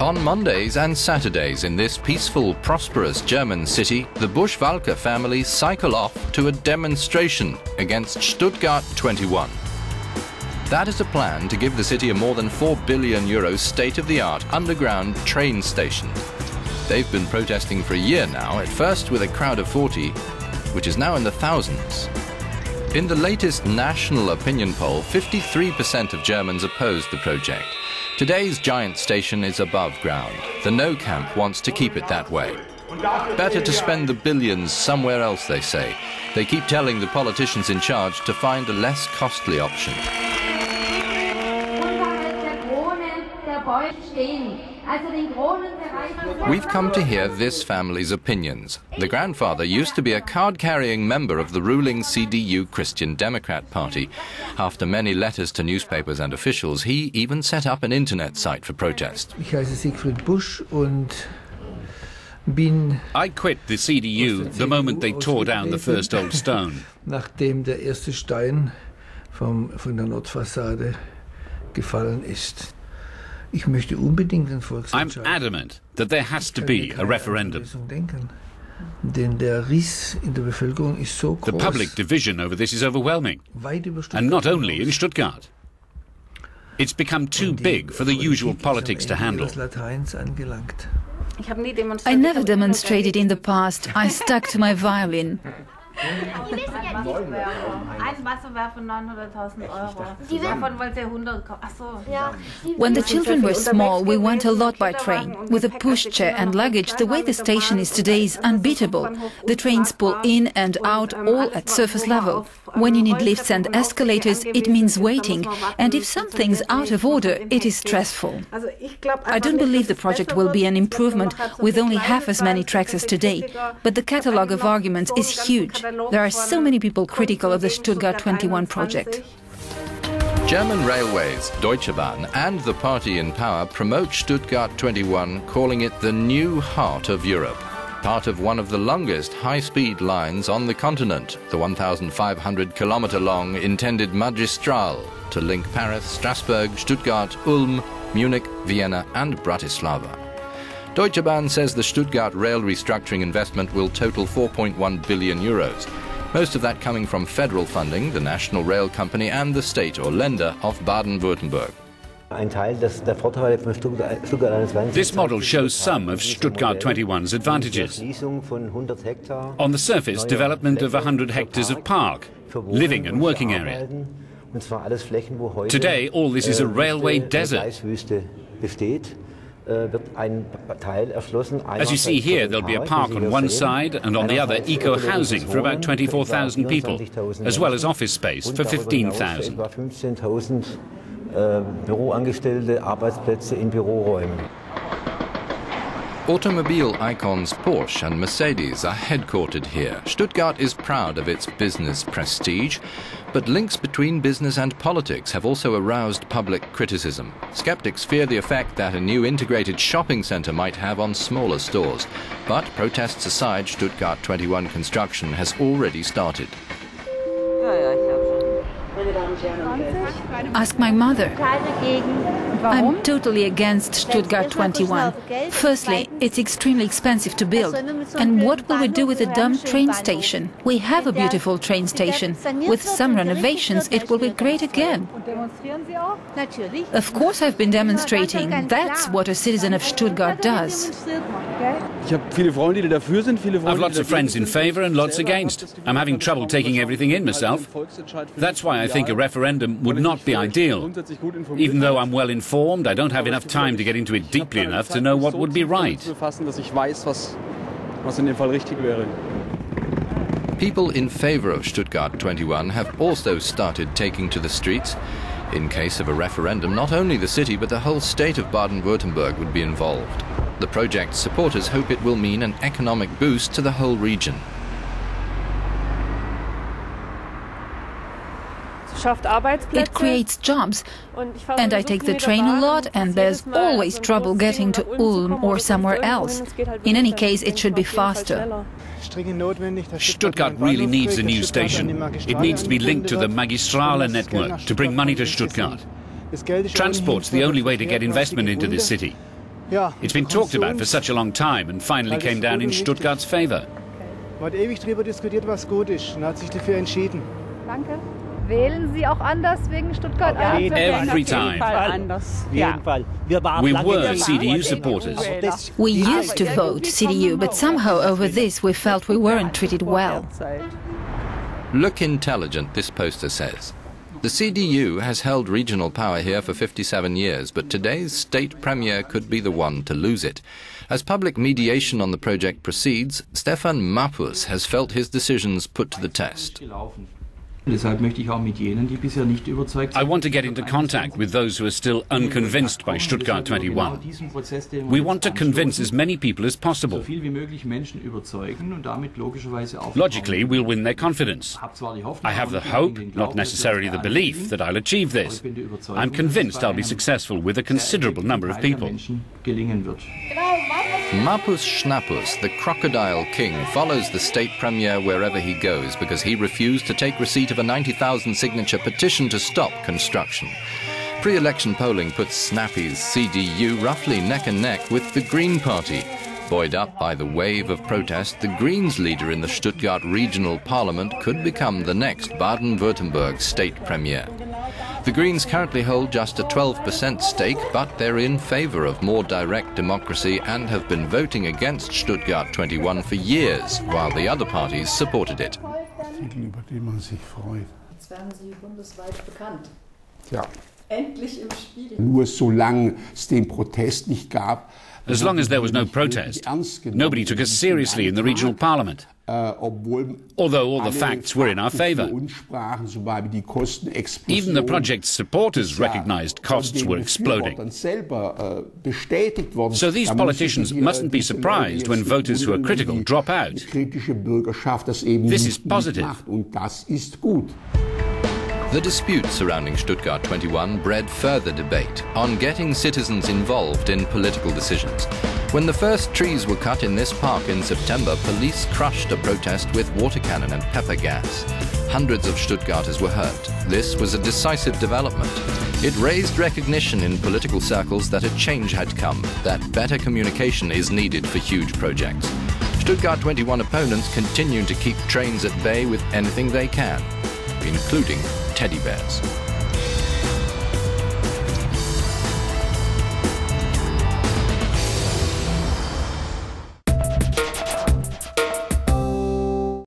On Mondays and Saturdays in this peaceful, prosperous German city, the Busch-Walker family cycle off to a demonstration against Stuttgart 21. That is a plan to give the city a more than €4 billion state-of-the-art underground train station. They've been protesting for a year now, at first with a crowd of 40, which is now in the thousands. In the latest national opinion poll, 53% of Germans opposed the project. Today's giant station is above ground. The No camp wants to keep it that way. Better to spend the billions somewhere else, they say. They keep telling the politicians in charge to find a less costly option. We've come to hear this family's opinions. The grandfather used to be a card-carrying member of the ruling CDU Christian Democrat Party. After many letters to newspapers and officials, he even set up an internet site for protest. I quit the CDU the moment they tore down the first old stone. Nachdem der erste Stein von der Nordfassade gefallen ist. I'm adamant that there has to be a referendum. The public division over this is overwhelming, and not only in Stuttgart. It's become too big for the usual politics to handle. I never demonstrated in the past. I stuck to my violin. When the children were small, we went a lot by train. With a pushchair and luggage, the way the station is today is unbeatable. The trains pull in and out, all at surface level. When you need lifts and escalators, it means waiting. And if something's out of order, it is stressful. I don't believe the project will be an improvement with only half as many tracks as today. But the catalogue of arguments is huge. There are so many people critical of the Stuttgart 21 project. German Railways, Deutsche Bahn and the party in power promote Stuttgart 21, calling it the new heart of Europe. Part of one of the longest high-speed lines on the continent, the 1,500-kilometer-long intended Magistrale to link Paris, Strasbourg, Stuttgart, Ulm, Munich, Vienna and Bratislava. Deutsche Bahn says the Stuttgart rail restructuring investment will total €4.1 billion. Most of that coming from federal funding, the national rail company and the state or lender of Baden-Württemberg. This model shows some of Stuttgart 21's advantages. On the surface, development of 100 hectares of park, living and working area. Today, all this is a railway desert. As you see here, there'll be a park on one side and on the other eco-housing for about 24,000 people, as well as office space for 15,000. Büroangestellte, Arbeitsplätze in Büroräumen. Automobile icons Porsche and Mercedes are headquartered here. Stuttgart is proud of its business prestige, but links between business and politics have also aroused public criticism. Skeptics fear the effect that a new integrated shopping centre might have on smaller stores. But protests aside, Stuttgart 21 construction has already started. Ask my mother. I'm totally against Stuttgart 21. Firstly, it's extremely expensive to build. And what will we do with a dumb train station? We have a beautiful train station. With some renovations, it will be great again. Of course I've been demonstrating. That's what a citizen of Stuttgart does. I've lots of friends in favour and lots against. I'm having trouble taking everything in myself. That's why I think a referendum would not be ideal. Even though I'm well informed, I don't have enough time to get into it deeply enough to know what would be right. People in favour of Stuttgart 21 have also started taking to the streets. In case of a referendum, not only the city but the whole state of Baden-Württemberg would be involved. The project's supporters hope it will mean an economic boost to the whole region. It creates jobs, and I take the train a lot, and there's always trouble getting to Ulm or somewhere else. In any case, it should be faster. Stuttgart really needs a new station. It needs to be linked to the Magistrale network to bring money to Stuttgart. Transport's the only way to get investment into this city. It's been talked about for such a long time and finally came down in Stuttgart's favor. Wählen Sie auch anders wegen Stuttgart? Every time. We were CDU supporters. We used to vote CDU, but somehow over this we felt we weren't treated well. Look intelligent, this poster says. The CDU has held regional power here for 57 years, but today's state premier could be the one to lose it. As public mediation on the project proceeds, Stefan Mappus has felt his decisions put to the test. I want to get into contact with those who are still unconvinced by Stuttgart 21. We want to convince as many people as possible. Logically, we'll win their confidence. I have the hope, not necessarily the belief, that I'll achieve this. I'm convinced I'll be successful with a considerable number of people. Mappus Schnappus, the crocodile king, follows the state premier wherever he goes because he refused to take receipt of a 90,000 signature petition to stop construction. Pre-election polling puts Snappy's CDU roughly neck and neck with the Green Party. Buoyed up by the wave of protest, the Greens leader in the Stuttgart regional parliament could become the next Baden-Württemberg state premier. The Greens currently hold just a 12% stake, but they're in favour of more direct democracy and have been voting against Stuttgart 21 for years, while the other parties supported it. Über den man sich freut. Jetzt werden Sie bundesweit bekannt. Ja. Endlich im Spiel. Nur solange es den Protest nicht gab. As long as there was no protest, nobody took us seriously in the regional parliament. Although all the facts were in our favour. Even the project's supporters recognised costs were exploding. So these politicians mustn't be surprised when voters who are critical drop out. This is positive. The dispute surrounding Stuttgart 21 bred further debate on getting citizens involved in political decisions. When the first trees were cut in this park in September, police crushed a protest with water cannon and pepper gas. Hundreds of Stuttgarters were hurt. This was a decisive development. It raised recognition in political circles that a change had come, that better communication is needed for huge projects. Stuttgart 21 opponents continue to keep trains at bay with anything they can, including teddy bears.